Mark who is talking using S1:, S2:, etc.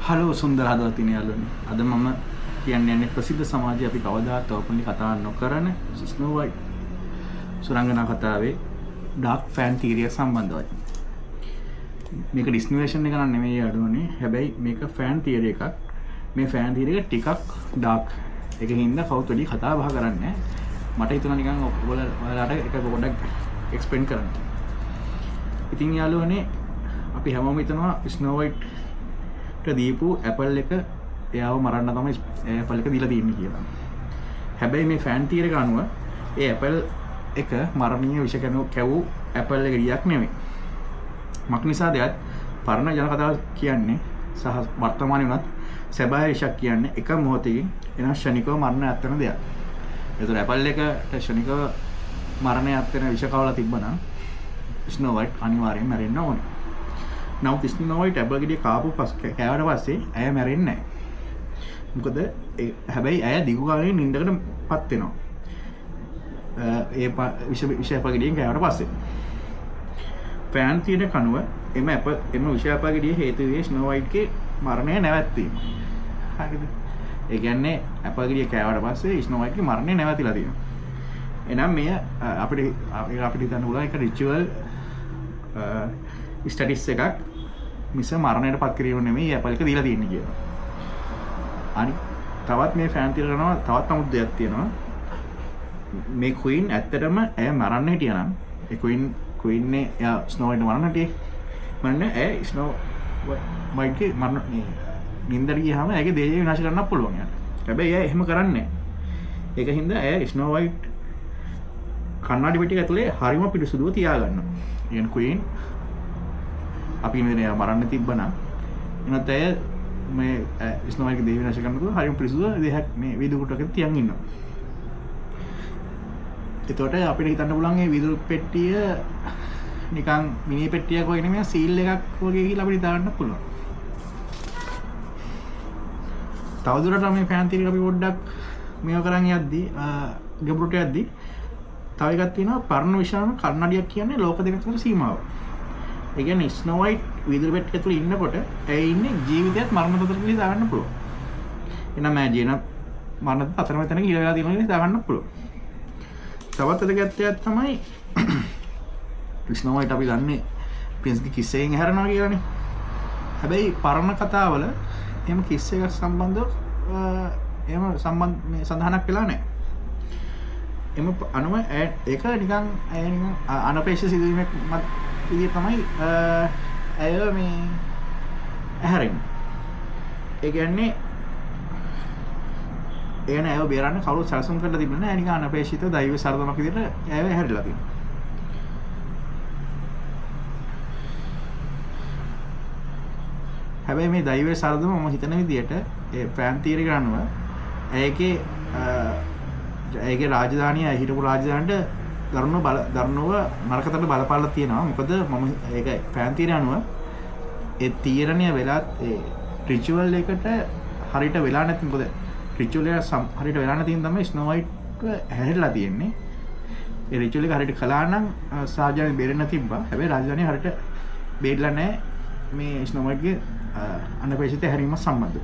S1: Hello සුන්දර හදවතින් යාළුවනේ. අද මම කියන්නේ ප්‍රසිද්ධ සමාජයේ අපි කවදාත් ඕපන්ලි කතා නොකරන ස්නෝ වයිට් සුරංගනා කතාවේ ඩාර්ක් ෆෑන් තියරිය සම්බන්ධවයි. මේක ඩිස්නිවේෂන් එක නෙමෙයි යාළුවනේ. හැබැයි මේක ෆෑන් තියරි එකක්. මේ ෆෑන් තියරි එක ටිකක් ඩාර්ක්. ඒකින් හින්දා කවුරුත් වැඩි කතා බහ කරන්නේ මට හිතුණා නිකන් ඔයාලට එක පොඩ්ඩක් එක්ස්ප්ලেইন කරන්න. ඉතින් යාළුවනේ අපි හැමෝම හිතනවා ස්නෝ වයිට් දීපු ඇපල් එක එයාව මරන්න තමයි ඇපල් එක දීලා තියෙන්නේ කියලා. හැබැයි මේ ෆෑන් තියරි එක අනුව ඒ ඇපල් එක මරණීය විෂ කැවූ ඇපල් එක ගියක් නෙමෙයි. මක් නිසාද යත් පරණ ජන කතාව කියන්නේ සහ වර්තමානයේ උනත් සැබෑ විෂක් කියන්නේ එක මොහොතකින් එන ශනිකව මරණ ඇත්තන දෙයක්. ඒතර ඇපල් එකට ශනිකව මරණය ඇත්තන විෂ කවලා තිබ්බනම් ස්නෝ වයිට් අනිවාර්යයෙන් මැරෙන්න ඕනේ. නමුත් ස්නෝ වයිට් ඇපල් ගෙඩිය කෑවට පස්සේ ඇය මැරෙන්නේ නැහැ. මොකද හැබැයි ඇය දිගු කාලෙකින් නිින්දකටපත් වෙනවා. ඒ විෂ ඇපල් ගෙඩියෙන් කෑවට පස්සේ ෆෑන් තියරි කනුව එම විෂ ඇපල් ගෙඩිය හේතු වේ ස්නෝ වයිට්ගේ මරණය නැවැත්වීම. හරිද? ඒ කියන්නේ ඇපල් ගෙඩිය කෑවට පස්සේ ස්නෝ වයිට්ගේ මරණය නැවතිලා තියෙනවා. එහෙනම් මෙය අපිට හිතන්න පුළුවන් එක රිචුවල් ස්ටැටිස් එකක් මිස මරණයට පත් කිරීම නෙමෙයි ඇපල් එක දීලා තියෙන්නේ කියලා. අනිත් තවත් මේ ෆෑන් තියරි කරනවා තවත් නමුත් දෙයක් තියෙනවා. මේ ක්වීන් ඇත්තටම ඇය මරන්න හිටියා නම් ඒ ක්වීන්නේ එයා ස්නෝ වයිට් මරන්න හිටියේ. මන්නේ ඇය ස්නෝ වයිට්ගේ මරණ නින්දට ගියාම ඇයගේ දේහය විනාශ කරන්නත් පුළුවන් යාට. හැබැයි ඇය එහෙම කරන්නේ නැහැ. ඒක හින්දා ඇය ස්නෝ වයිට් කන්නාඩි පෙට්ටියක ඇතුලේ හරිම පිරිසුදුව තියාගන්නවා. يعني ක්වීන් අපි මේ මරන්න තිබ්බනම් එනත් ඇය මේ ස්නෝ වයිට්ගේ දේහ විනාශ කරනකොට හරිම පිරිසුදුව දේහයක් මේ වීදුරු කුට්ටක තියන් ඉන්නවා. එතකොට අපිට හිතන්න පුළුවන් මේ වීදුරු පෙට්ටිය නිකන් මිනි පෙට්ටියක් වගේ නෙමෙයි සීල් එකක් වගේ කියලා අපිට හිතා ගන්න පුළුවන්. තවදුරටත් මේ ෆෑන් තියරි අපි පොඩ්ඩක් මේව කරන් යද්දි ගැඹුරට යද්දි තව එකක් තියෙනවා පරණ විශාල කන්නඩියක් කියන්නේ ලෝක දෙක අතර සීමාව. ඒ කියන්නේ ස්නෝ වයිට් වීදුරු පෙට්ටිය ඇතුලේ ඉන්නකොට ඇය ඉන්නේ ජීවිතයත් මරණ තත්ත්වයට කියලා දාගන්න පුළුවන්. එනම ඇය ජීන මරණ අතරමැතන කියලා වෙලා තියෙනවා කියලා දාගන්න පුළුවන්. තවත් දෙයක් තමයි ස්නෝ වයිට් අපි දන්නේ ප්‍රින්ස්ගේ කිස් එකෙන් හැරෙනවා කියලානේ. හැබැයි පරණ කතාවල එහෙම කිස් එකක් සම්බන්ධව එහෙම සඳහනක් වෙලා නැහැ. එම අනුව ඒක නිකන් අනපේක්ෂිත සිදුවීමක් විදිහට තමයි ඇය මේ ඇහැරෙන්නේ. ඒ කියන්නේ ඇයව බේරන්න කවුරුත් සැලසුම් කරලා තිබුණේ නැහැ. නිකන් අනපේක්ෂිත දෛව සරදමක් විදිහට ඇයව ඇහැරිලා තියෙනවා. හැබැයි මේ දෛව සරදම මම හිතන විදිහට ඒ ෆෑන් තියරි ගන්නව ඒකේ රාජධානිය හිටපු රාජධානියට දරුණුව නරකතට බලපාලා තියෙනවා. මොකද මම ඒක ෆෑන් තියරි අනුව ඒ තීරණය වෙලත් ඒ රිචුවල් එකට හරියට වෙලා නැති මොකද රිචුවල් එක හරියට වෙලා නැති තමයි ස්නෝ වයිට් හැරිලා තියෙන්නේ. ඒ රිචුවල් එක හරියට කළා නම් රාජධානිය බේරෙන්න තිබ්බා. හැබැයි රාජධානිය හරියට බේරලා නැහැ මේ ස්නෝ වයිට්ගේ අනපේක්ෂිත හැරීම සම්බන්ධව.